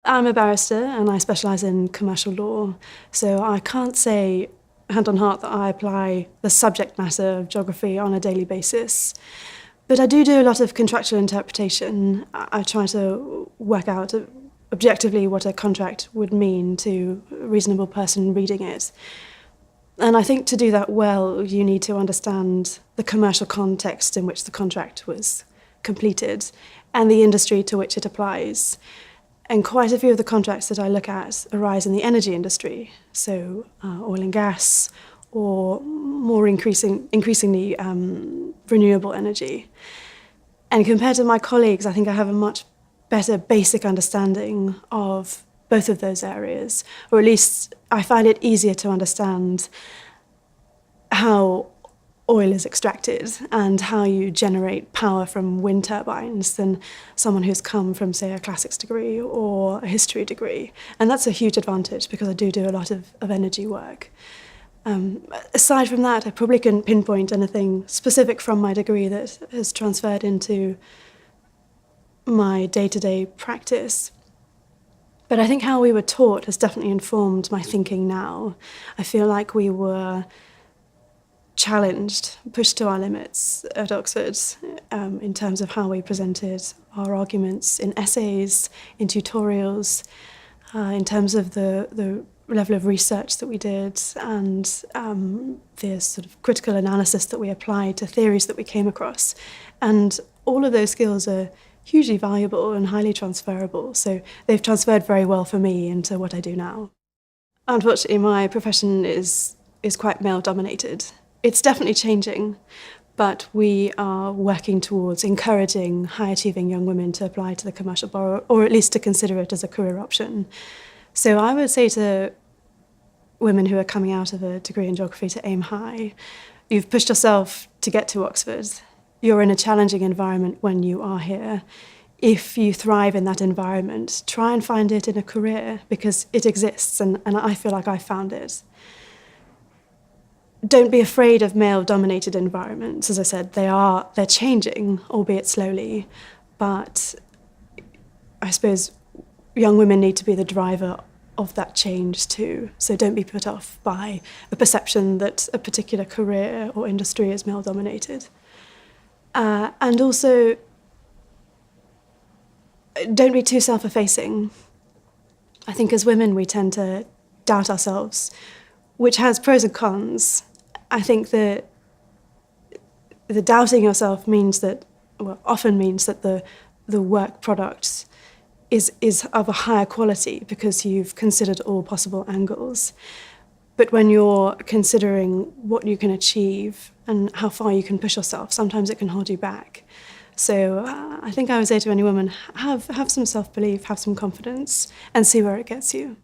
I'm a barrister and I specialise in commercial law, so I can't say hand on heart that I apply the subject matter of geography on a daily basis. But I do a lot of contractual interpretation. I try to work out objectively what a contract would mean to a reasonable person reading it. And I think to do that well, you need to understand the commercial context in which the contract was completed and the industry to which it applies. And quite a few of the contracts that I look at arise in the energy industry, so oil and gas, or more increasingly renewable energy. And compared to my colleagues, I think I have a much better basic understanding of both of those areas, or at least I find it easier to understand how oil is extracted and how you generate power from wind turbines than someone who's come from, say, a classics degree or a history degree. And that's a huge advantage because I do a lot of energy work. Aside from that, I probably couldn't pinpoint anything specific from my degree that has transferred into my day-to-day practice. But I think how we were taught has definitely informed my thinking now. I feel like we were challenged, pushed to our limits at Oxford in terms of how we presented our arguments in essays, in tutorials, in terms of the level of research that we did and the sort of critical analysis that we applied to theories that we came across. And all of those skills are hugely valuable and highly transferable, so they've transferred very well for me into what I do now. Unfortunately, my profession is quite male-dominated. It's definitely changing, but we are working towards encouraging high-achieving young women to apply to the commercial bar, or at least to consider it as a career option. So I would say to women who are coming out of a degree in geography to aim high. You've pushed yourself to get to Oxford. You're in a challenging environment when you are here. If you thrive in that environment, try and find it in a career because it exists, and I feel like I found it. Don't be afraid of male-dominated environments. As I said, they're changing, albeit slowly, but I suppose young women need to be the driver of that change too. So don't be put off by a perception that a particular career or industry is male-dominated. And also, don't be too self-effacing. I think as women we tend to doubt ourselves, which has pros and cons. I think that the doubting yourself often means that the work product is of a higher quality because you've considered all possible angles. But when you're considering what you can achieve and how far you can push yourself, sometimes it can hold you back. So I think I would say to any woman, have some self-belief, have some confidence, and see where it gets you.